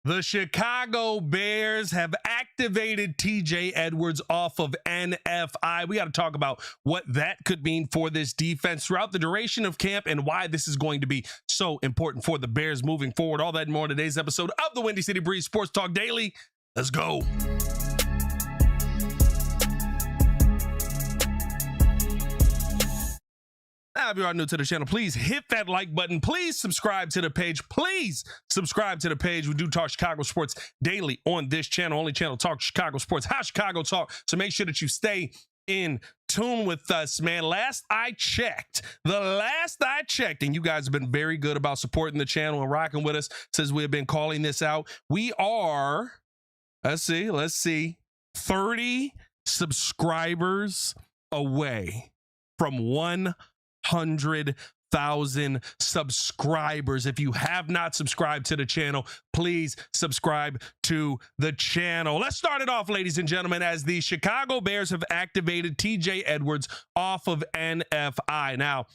The Chicago Bears have activated TJ Edwards off of NFI. We got to talk about what that could mean for this defense throughout the duration of camp and why this is going to be so important for the Bears moving forward. All that and more in today's episode of the Windy City Breeze Sports Talk Daily. Let's go. Now, if you are new to the channel, please hit that like button. Please subscribe to the page. Please subscribe to the page. We do talk Chicago sports daily on this channel. Only channel talk Chicago sports. How Chicago talk. So make sure that you stay in tune with us, man. The last I checked, and you guys have been very good about supporting the channel and rocking with us since we have been calling this out. We are, let's see, 30 subscribers away from 100,000 subscribers. If you have not subscribed to the channel, please subscribe to the channel. Let's start it off, ladies and gentlemen, as the Chicago Bears have activated TJ Edwards off of NFI. Now,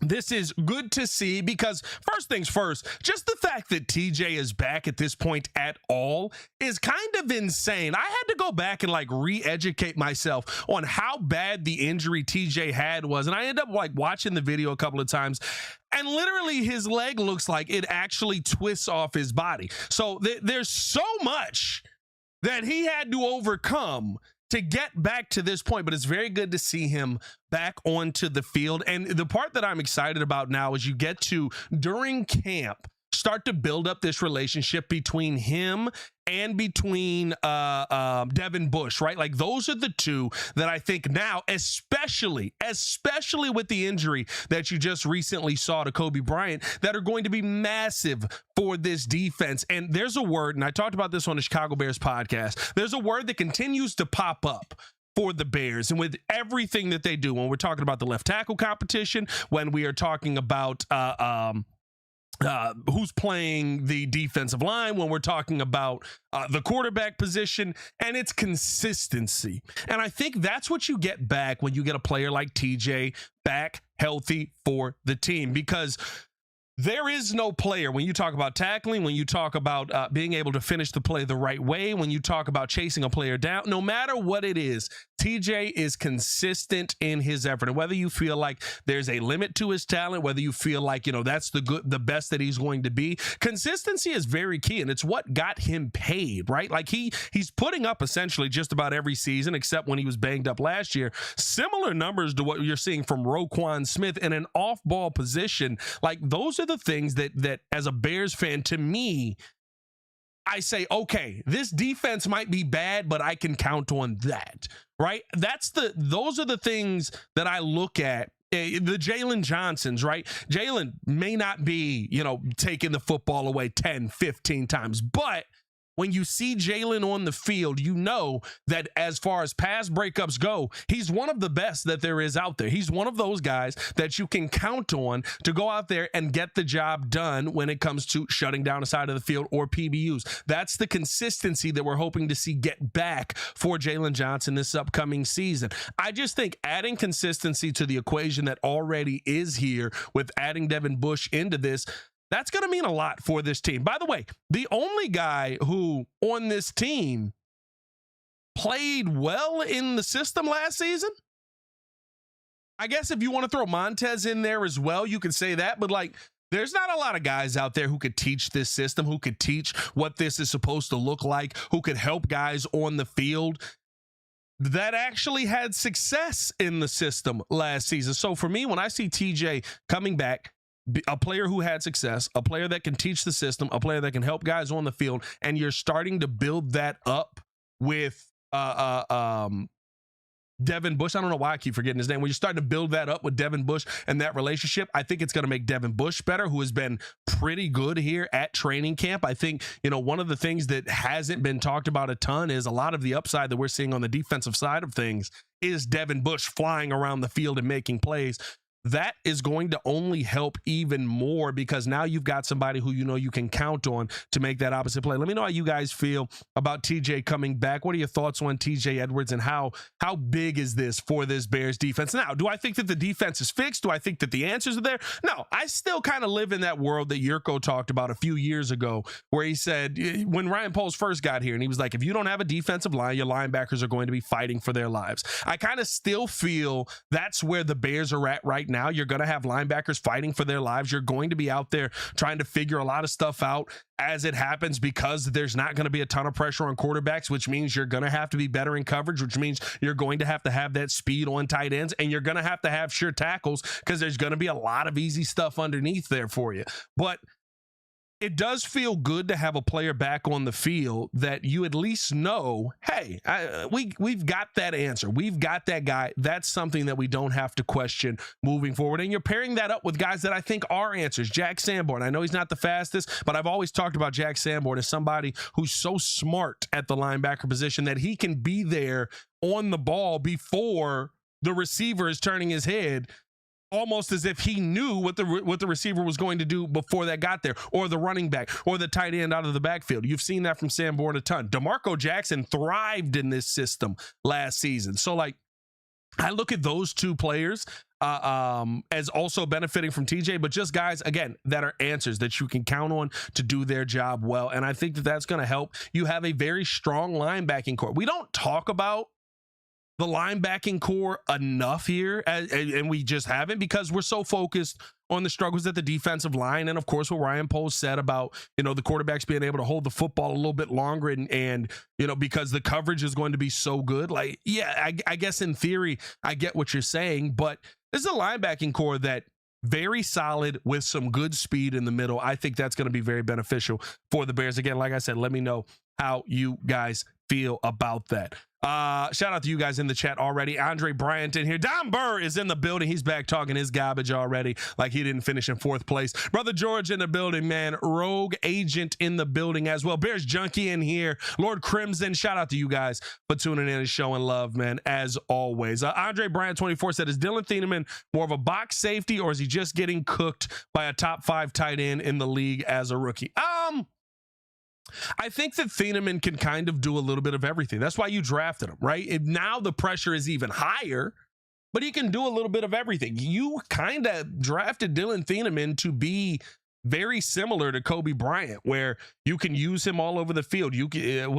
this is good to see because first things first, just the fact that TJ is back at this point at all is kind of insane. I had to go back and re-educate myself on how bad the injury TJ had was. And I ended up watching the video a couple of times, and literally his leg looks like it actually twists off his body. So there's so much that he had to overcome to get back to this point, but it's very good to see him back onto the field. And the part that I'm excited about now is you get to, during camp, start to build up this relationship between him and between Devin Bush, right? Like, those are the two that I think now, especially with the injury that you just recently saw to Kobe Bryant, that are going to be massive for this defense. And there's a word, and I talked about this on the Chicago Bears podcast, there's a word that continues to pop up for the Bears, and with everything that they do, when we're talking about the left tackle competition, when we are talking about who's playing the defensive line, when we're talking about the quarterback position, and it's consistency. And I think that's what you get back when you get a player like TJ back healthy for the team, because there is no player, when you talk about tackling, when you talk about being able to finish the play the right way, when you talk about chasing a player down, no matter what it is, TJ is consistent in his effort. And whether you feel like there's a limit to his talent, whether you feel like, that's the best that he's going to be, consistency is very key. And it's what got him paid, right? Like he's putting up essentially just about every season, except when he was banged up last year, similar numbers to what you're seeing from Roquan Smith in an off-ball position. Like, those are the things that as a Bears fan, to me, I say, okay, this defense might be bad, but I can count on that, right? Those are the things that I look at. The Jalen Johnsons, right? Jalen may not be, taking the football away 10, 15 times, but when you see Jalen on the field, you know that as far as pass breakups go, he's one of the best that there is out there. He's one of those guys that you can count on to go out there and get the job done when it comes to shutting down a side of the field or PBUs. That's the consistency that we're hoping to see get back for Jalen Johnson this upcoming season. I just think adding consistency to the equation that already is here with adding Devin Bush into this, that's going to mean a lot for this team. By the way, the only guy who on this team played well in the system last season, I guess if you want to throw Montez in there as well, you could say that. But there's not a lot of guys out there who could teach this system, who could teach what this is supposed to look like, who could help guys on the field that actually had success in the system last season. So for me, when I see TJ coming back, a player who had success, a player that can teach the system, a player that can help guys on the field, and you're starting to build that up with Devin Bush. I don't know why I keep forgetting his name. When you're starting to build that up with Devin Bush and that relationship, I think it's going to make Devin Bush better, who has been pretty good here at training camp. I think, one of the things that hasn't been talked about a ton is a lot of the upside that we're seeing on the defensive side of things is Devin Bush flying around the field and making plays. that is going to only help even more because now you've got somebody who you know you can count on to make that opposite play. Let me know how you guys feel about TJ coming back. What are your thoughts on TJ Edwards and how big is this for this Bears defense? Now, do I think that the defense is fixed? Do I think that the answers are there? No, I still kind of live in that world that Yurko talked about a few years ago where he said when Ryan Poles first got here and he was like, if you don't have a defensive line, your linebackers are going to be fighting for their lives. I kind of still feel that's where the Bears are at right now. You're going to have linebackers fighting for their lives. You're going to be out there trying to figure a lot of stuff out as it happens because there's not going to be a ton of pressure on quarterbacks, which means you're going to have to be better in coverage, which means you're going to have that speed on tight ends, and you're going to have sure tackles because there's going to be a lot of easy stuff underneath there for you. But it does feel good to have a player back on the field that you at least know, hey, we've got that answer. We've got that guy. That's something that we don't have to question moving forward. And you're pairing that up with guys that I think are answers. Jack Sanborn. I know he's not the fastest, but I've always talked about Jack Sanborn as somebody who's so smart at the linebacker position that he can be there on the ball before the receiver is turning his head, almost as if he knew what the receiver was going to do before that got there, or the running back, or the tight end out of the backfield. You've seen that from Sanborn a ton. DeMarco Jackson thrived in this system last season. So, like, I look at those two players as also benefiting from TJ, but just guys, again, that are answers that you can count on to do their job well. And I think that that's going to help you have a very strong linebacking core. We don't talk about the linebacking core enough here, and we just haven't because we're so focused on the struggles at the defensive line. And of course, what Ryan Poles said about, the quarterbacks being able to hold the football a little bit longer and because the coverage is going to be so good. Like, yeah, I guess in theory, I get what you're saying, but this is a linebacking core that very solid with some good speed in the middle. I think that's going to be very beneficial for the Bears. Again, like I said, let me know how you guys feel about that. Shout out to you guys in the chat already. Andre Bryant in here. Don Burr is in the building. He's back talking his garbage already, like he didn't finish in 4th place. Brother George in the building, man. Rogue Agent in the building as well. Bears Junkie in here. Lord Crimson. Shout out to you guys for tuning in and showing love, man, as always. Andre Bryant 24 said, is Dylan Thieneman more of a box safety, or is he just getting cooked by a top 5 tight end in the league as a rookie? I think that Thieneman can kind of do a little bit of everything. That's why you drafted him, right? And now the pressure is even higher, but he can do a little bit of everything. You kind of drafted Dylan Thieneman to be very similar to Kobe Bryant, where you can use him all over the field. You can,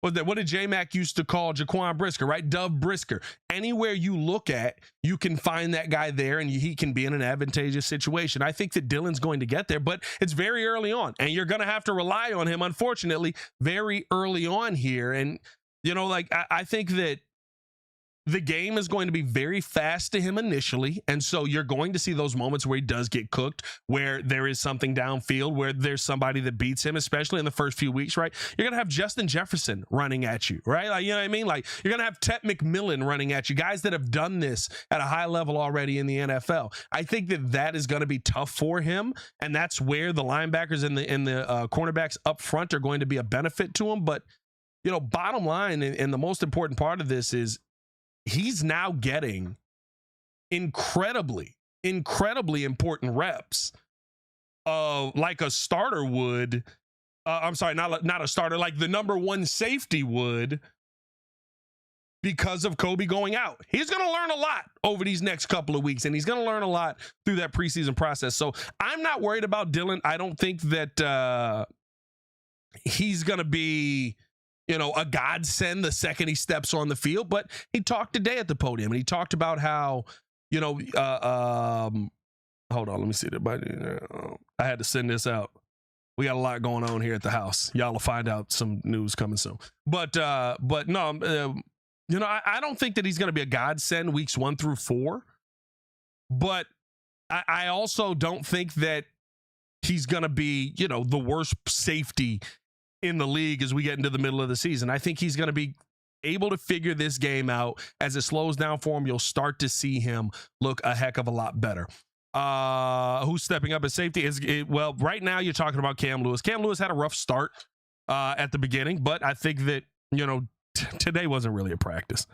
what did J-Mac used to call Jaquan Brisker, right? Dove Brisker. Anywhere you look at, you can find that guy there, and he can be in an advantageous situation. I think that Dylan's going to get there, but it's very early on, and you're going to have to rely on him, unfortunately, very early on here. And, I think that the game is going to be very fast to him initially, and so you're going to see those moments where he does get cooked, where there is something downfield, where there's somebody that beats him, especially in the first few weeks, right? You're going to have Justin Jefferson running at you, right? Like, you know what I mean? Like, you're going to have Tet McMillan running at you, guys that have done this at a high level already in the NFL. I think that is going to be tough for him, and that's where the linebackers and the cornerbacks up front are going to be a benefit to him. But, bottom line, and the most important part of this is, he's now getting incredibly important reps like a starter would. I'm sorry, not a starter, like the number 1 safety would, because of Kobe going out. He's going to learn a lot over these next couple of weeks, and he's going to learn a lot through that preseason process. So I'm not worried about Dylan. I don't think that he's going to be a godsend the second he steps on the field, but he talked today at the podium, and he talked about how, hold on, let me see that. I had to send this out. We got a lot going on here at the house. Y'all will find out some news coming soon. But no, I don't think that he's going to be a godsend weeks 1 through 4, but I also don't think that he's going to be, the worst safety in the league as we get into the middle of the season. I think he's going to be able to figure this game out. As it slows down for him, you'll start to see him look a heck of a lot better. Who's stepping up as safety? Well, right now you're talking about Cam Lewis. Cam Lewis had a rough start at the beginning, but I think that, today wasn't really a practice.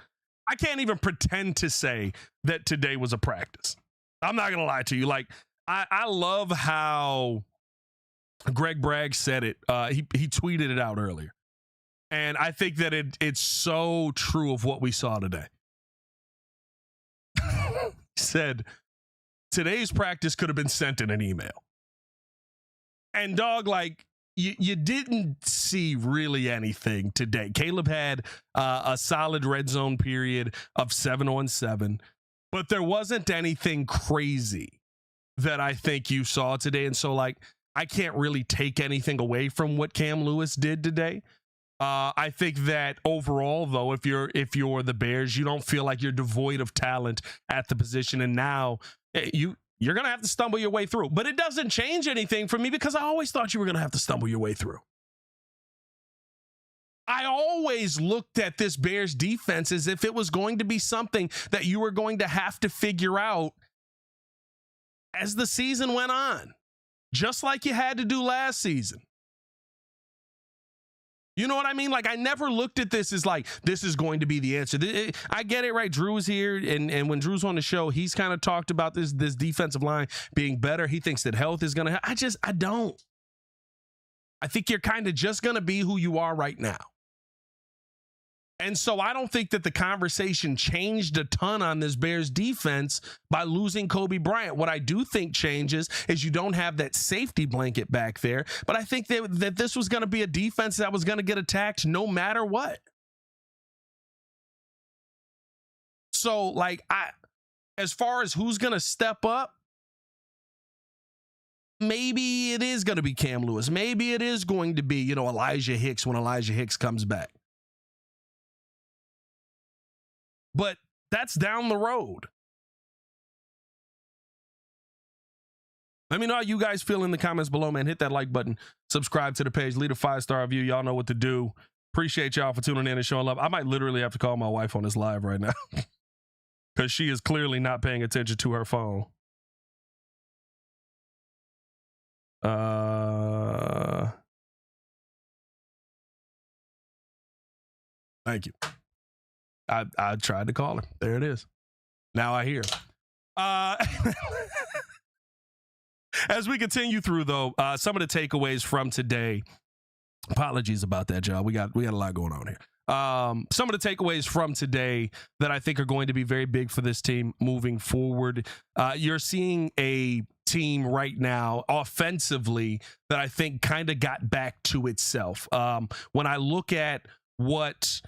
I can't even pretend to say that today was a practice. I'm not going to lie to you. Like, I love how Greg Bragg said it. He tweeted it out earlier. And I think that it's so true of what we saw today. He said, today's practice could have been sent in an email. And dog, like, you didn't see really anything today. Caleb had a solid red zone period of 7-on-7, but there wasn't anything crazy that I think you saw today. And so, like, I can't really take anything away from what Cam Lewis did today. I think that overall, though, if you're the Bears, you don't feel like you're devoid of talent at the position, and now you're going to have to stumble your way through. But it doesn't change anything for me because I always thought you were going to have to stumble your way through. I always looked at this Bears defense as if it was going to be something that you were going to have to figure out as the season went on, just like you had to do last season. You know what I mean? Like, I never looked at this as like, this is going to be the answer. I get it, right? Drew's here, and when Drew's on the show, he's kind of talked about this defensive line being better. He thinks that health is going to help. I don't. I think you're kind of just going to be who you are right now. And so I don't think that the conversation changed a ton on this Bears defense by losing Kobe Bryant. What I do think changes is you don't have that safety blanket back there. But I think that this was going to be a defense that was going to get attacked no matter what. So, like, as far as who's going to step up, maybe it is going to be Cam Lewis. Maybe it is going to be, Elijah Hicks when Elijah Hicks comes back. But that's down the road. Let me know how you guys feel in the comments below, man. Hit that like button. Subscribe to the page. Leave a 5-star review. Y'all know what to do. Appreciate y'all for tuning in and showing love. I might literally have to call my wife on this live right now because she is clearly not paying attention to her phone. Thank you. I tried to call her. There it is. Now I hear. As we continue through, though, some of the takeaways from today. Apologies about that, y'all. We got a lot going on here. Some of the takeaways from today that I think are going to be very big for this team moving forward. You're seeing a team right now offensively that I think kind of got back to itself. When I look at what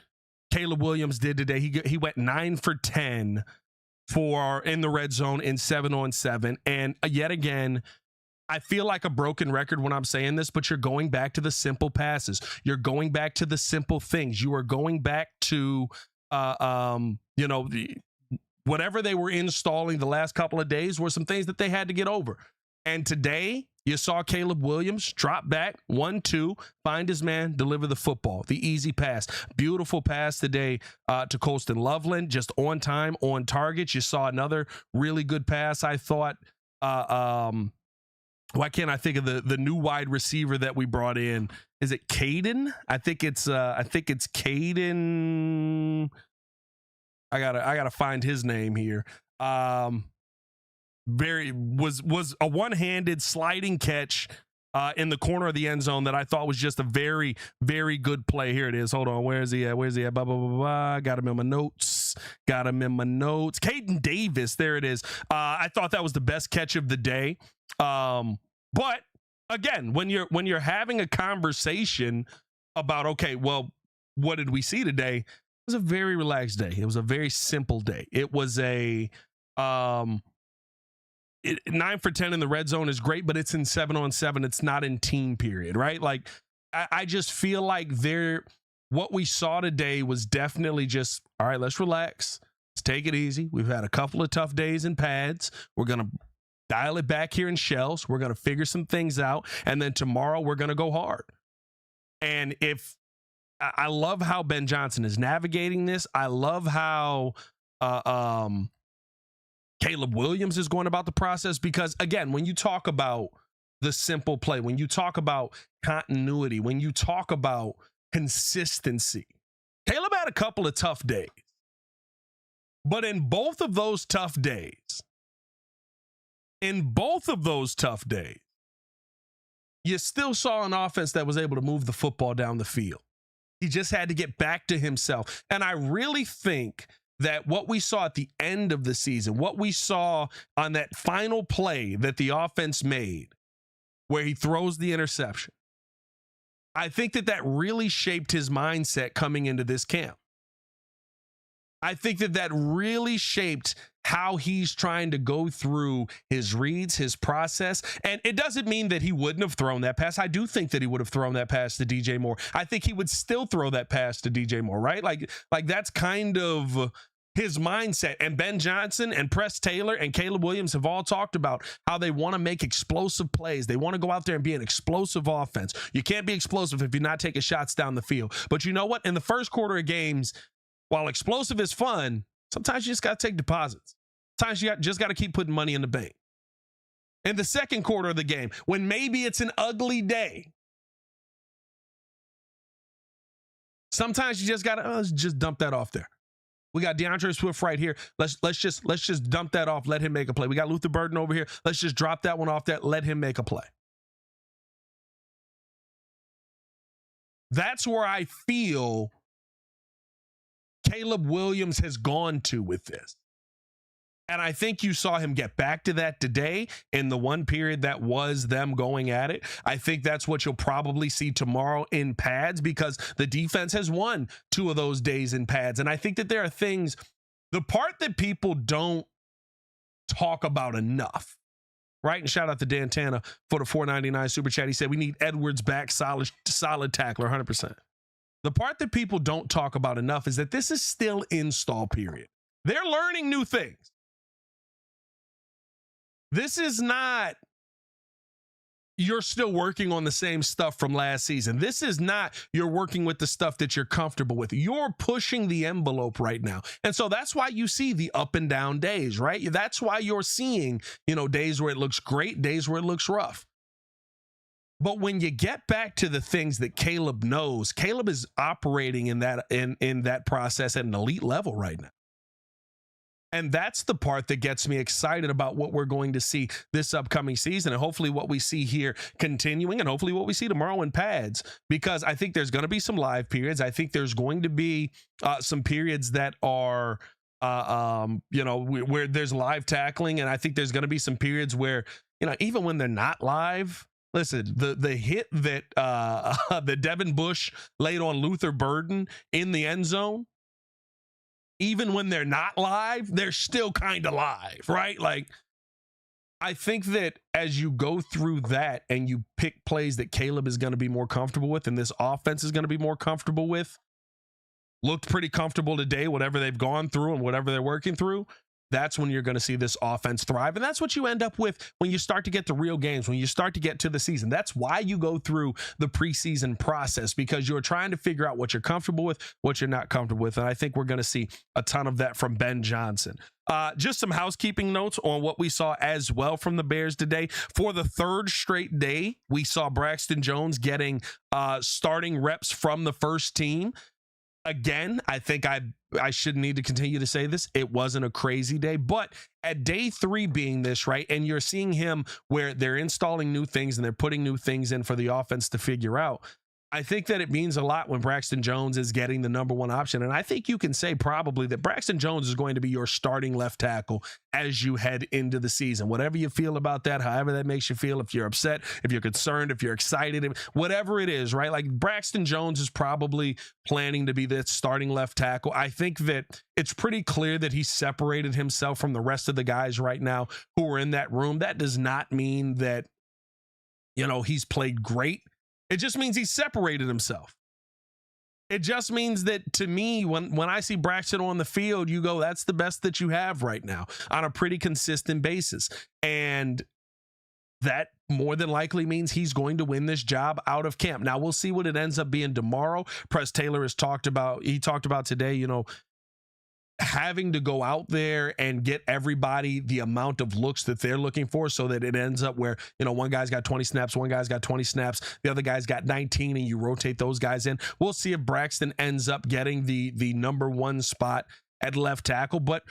Caleb Williams did today, he went 9 for 10 in the red zone in 7-on-7. And yet again, I feel like a broken record when I'm saying this, but you're going back to the simple passes. You're going back to the simple things. You are going back to, whatever they were installing the last couple of days were some things that they had to get over. And today, you saw Caleb Williams drop back, 1-2, find his man, deliver the football, the easy pass. Beautiful pass today to Colston Loveland, just on time, on target. You saw another really good pass, I thought. Why can't I think of the new wide receiver that we brought in? Is it Caden? I think it's Caden. I gotta find his name here. Was a one-handed sliding catch in the corner of the end zone that I thought was just a very, very good play. Here it is. Hold on. Where is he at? Blah, blah, blah, blah. Got him in my notes. Caden Davis. There it is. I thought that was the best catch of the day. But again, when you're having a conversation about, okay, well, what did we see today? It was a very relaxed day. It was a very simple day. It was a 9 for 10 in the red zone is great, but it's in 7-on-7. It's not in team period, right? Like, I just feel like what we saw today was definitely just, all right, let's relax. Let's take it easy. We've had a couple of tough days in pads. We're going to dial it back here in shells. We're going to figure some things out. And then tomorrow we're going to go hard. And I love how Ben Johnson is navigating this. I love how Caleb Williams is going about the process, because again, when you talk about the simple play, when you talk about continuity, when you talk about consistency, Caleb had a couple of tough days. But in both of those tough days, you still saw an offense that was able to move the football down the field. He just had to get back to himself. And I really think that what we saw at the end of the season, what we saw on that final play that the offense made, where he throws the interception, I think that really shaped his mindset coming into this camp. I think that really shaped how he's trying to go through his reads, his process. And it doesn't mean that he wouldn't have thrown that pass. I do think that he would have thrown that pass to DJ Moore. I think he would still throw that pass to DJ Moore, right? Like that's kind of his mindset. And Ben Johnson and Press Taylor and Caleb Williams have all talked about how they want to make explosive plays. They want to go out there and be an explosive offense. You can't be explosive if you're not taking shots down the field. But you know what? In the first quarter of games, while explosive is fun, sometimes you just got to take deposits. Sometimes you just got to keep putting money in the bank. In the second quarter of the game, when maybe it's an ugly day, sometimes you just got to just dump that off there. We got DeAndre Swift right here. Let's just dump that off. Let him make a play. We got Luther Burden over here. Let's just drop that one off there. Let him make a play. That's where I feel Caleb Williams has gone to with this. And I think you saw him get back to that today in the one period that was them going at it. I think that's what you'll probably see tomorrow in pads, because the defense has won 2 of those days in pads. And I think that there are things, the part that people don't talk about enough, right? And shout out to Dan Tana for the $4.99 super chat. He said, we need Edwards back, solid tackler, 100%. The part that people don't talk about enough is that this is still install period. They're learning new things. This is not, you're still working on the same stuff from last season. This is not, you're working with the stuff that you're comfortable with. You're pushing the envelope right now. And so that's why you see the up and down days, right? That's why you're seeing, days where it looks great, days where it looks rough. But when you get back to the things that Caleb knows, Caleb is operating in that process at an elite level right now. And that's the part that gets me excited about what we're going to see this upcoming season, and hopefully what we see here continuing, and hopefully what we see tomorrow in pads, because I think there's going to be some live periods. I think there's going to be some periods that are, where there's live tackling. And I think there's going to be some periods where, even when they're not live, listen, the hit that that Devin Bush laid on Luther Burden in the end zone, even when they're not live, they're still kind of live, right? Like, I think that as you go through that and you pick plays that Caleb is going to be more comfortable with and this offense is going to be more comfortable with, looked pretty comfortable today, whatever they've gone through and whatever they're working through, that's when you're going to see this offense thrive. And that's what you end up with when you start to get to real games, when you start to get to the season. That's why you go through the preseason process, because you're trying to figure out what you're comfortable with, what you're not comfortable with. And I think we're going to see a ton of that from Ben Johnson. Just some housekeeping notes on what we saw as well from the Bears today. For the third straight day, we saw Braxton Jones getting starting reps from the first team. Again, I think I shouldn't need to continue to say this. It wasn't a crazy day, but at day 3 being this, right, and you're seeing him where they're installing new things and they're putting new things in for the offense to figure out. I think that it means a lot when Braxton Jones is getting the number 1 option. And I think you can say probably that Braxton Jones is going to be your starting left tackle as you head into the season. Whatever you feel about that, however that makes you feel, if you're upset, if you're concerned, if you're excited, whatever it is, right? Like, Braxton Jones is probably planning to be the starting left tackle. I think that it's pretty clear that he separated himself from the rest of the guys right now who are in that room. That does not mean that, he's played great. It just means he separated himself. It just means that, to me, when I see Braxton on the field, you go, that's the best that you have right now on a pretty consistent basis. And that more than likely means he's going to win this job out of camp. Now, we'll see what it ends up being tomorrow. Press Taylor has talked about today, having to go out there and get everybody the amount of looks that they're looking for, so that it ends up where, one guy's got 20 snaps, one guy's got 20 snaps, the other guy's got 19, and you rotate those guys in. We'll see if Braxton ends up getting the number 1 spot at left tackle. But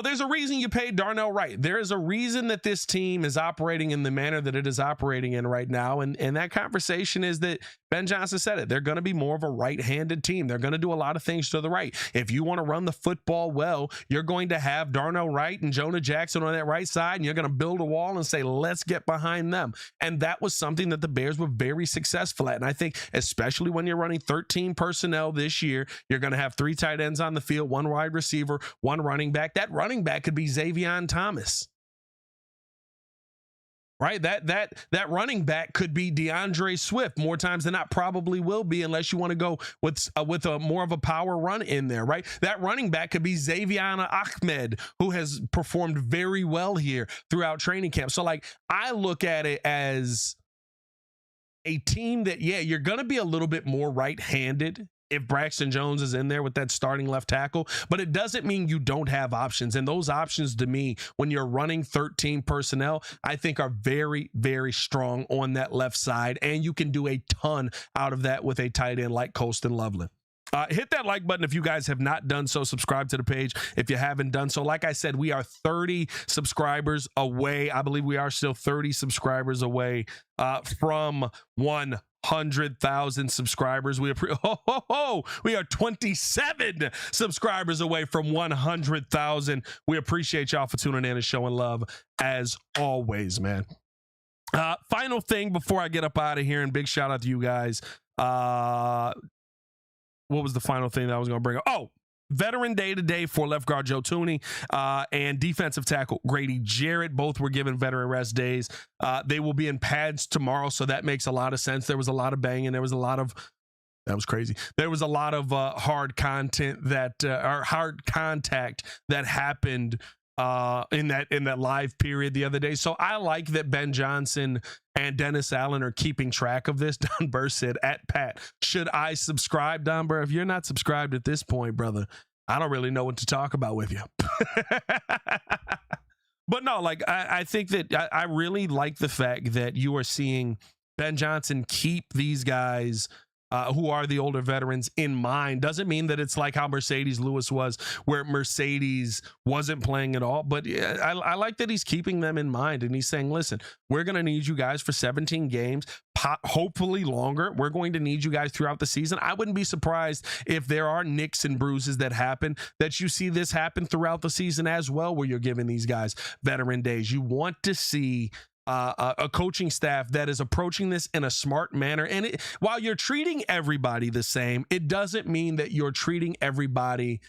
there's a reason you paid Darnell Wright. There is a reason that this team is operating in the manner that it is operating in right now. And that conversation is that Ben Johnson said it. They're going to be more of a right-handed team. They're going to do a lot of things to the right. If you want to run the football well, you're going to have Darnell Wright and Jonah Jackson on that right side, and you're going to build a wall and say, let's get behind them. And that was something that the Bears were very successful at. And I think especially when you're running 13 personnel this year, you're going to have 3 tight ends on the field, 1 wide receiver, 1 running back. That running back could be Xavier Thomas, right? That running back could be DeAndre Swift more times than not. Probably will be, unless you want to go with a more of a power run in there, right? That running back could be Xavier Ahmed, who has performed very well here throughout training camp. So I look at it as a team that, you're going to be a little bit more right-handed if Braxton Jones is in there with that starting left tackle, but it doesn't mean you don't have options. And those options, to me, when you're running 13 personnel, I think are very, very strong on that left side. And you can do a ton out of that with a tight end like Colston Loveland. Hit that like button if you guys have not done so. Subscribe to the page if you haven't done so. Like I said, we are 30 subscribers away. I believe we are still 30 subscribers away from 100,000 subscribers. We are 27 subscribers away from 100,000. We appreciate y'all for tuning in and showing love as always, man. Final thing before I get up out of here, and big shout out to you guys. What was the final thing that I was going to bring up? Oh, Veteran Day today for left guard Joe Thuney and defensive tackle Grady Jarrett. Both were given veteran rest days. They will be in pads tomorrow, so that makes a lot of sense. There was a lot of banging. That was crazy. There was a lot of hard contact that happened in that live period the other day. So I like that Ben Johnson and Dennis Allen are keeping track of this. Don Burr said, at Pat, should I subscribe? Don Burr, if you're not subscribed at this point, brother, I don't really know what to talk about with you. But no, I think that I really like the fact that you are seeing Ben Johnson keep these guys who are the older veterans in mind. Doesn't mean that it's like how Mercedes Lewis was, where Mercedes wasn't playing at all. But I like that he's keeping them in mind. And he's saying, listen, we're going to need you guys for 17 games, hopefully longer. We're going to need you guys throughout the season. I wouldn't be surprised if there are nicks and bruises that happen, that you see this happen throughout the season as well, where you're giving these guys veteran days. You want to see a coaching staff that is approaching this in a smart manner. And while you're treating everybody the same, it doesn't mean that you're treating everybody's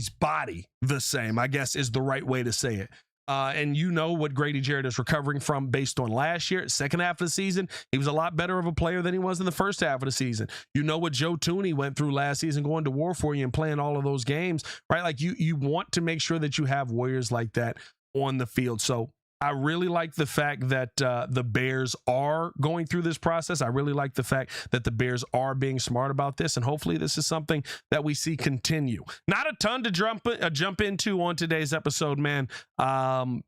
body the same, I guess is the right way to say it. And what Grady Jarrett is recovering from based on last year. Second half of the season, he was a lot better of a player than he was in the first half of the season. What Joe Thuney went through last season, going to war for you and playing all of those games, right? You want to make sure that you have warriors like that on the field. So I really like the fact that the Bears are going through this process. I really like the fact that the Bears are being smart about this, and hopefully this is something that we see continue. Not a ton to jump into on today's episode, man.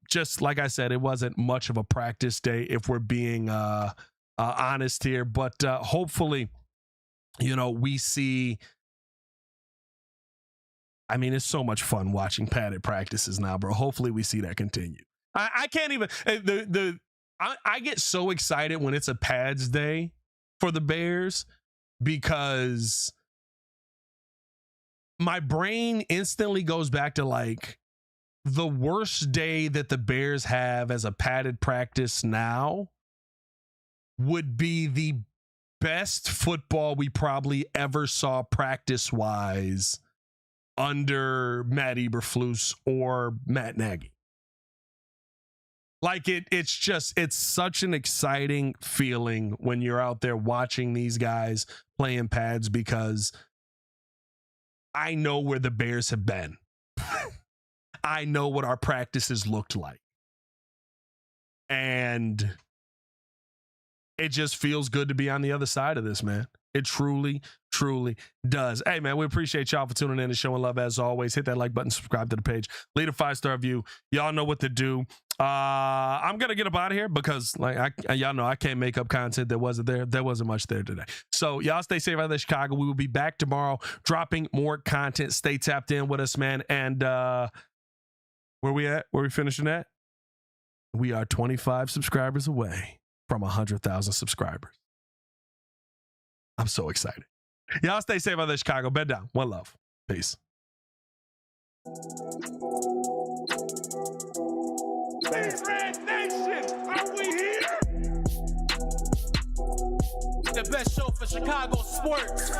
Just like I said, it wasn't much of a practice day, if we're being honest here. But hopefully, we see. I mean, it's so much fun watching padded practices now, bro. Hopefully we see that continue. I can't even I get so excited when it's a pads day for the Bears, because my brain instantly goes back to the worst day that the Bears have as a padded practice now would be the best football we probably ever saw practice wise under Matt Eberflus or Matt Nagy. It's such an exciting feeling when you're out there watching these guys playing pads, because I know where the Bears have been. I know what our practices looked like. And it just feels good to be on the other side of this, man. It truly, truly does. Hey, man, we appreciate y'all for tuning in and showing love as always. Hit that like button, subscribe to the page, leave a 5-star review. Y'all know what to do. I'm going to get up out of here because y'all know I can't make up content that wasn't there. There wasn't much there today. So y'all stay safe out there, Chicago. We will be back tomorrow dropping more content. Stay tapped in with us, man. And where we at? Where we finishing at? We are 25 subscribers away from 100,000 subscribers. I'm so excited. Y'all stay safe out there, Chicago. Bed down. One love. Peace. Red Nation, are we here? The best show for Chicago sports.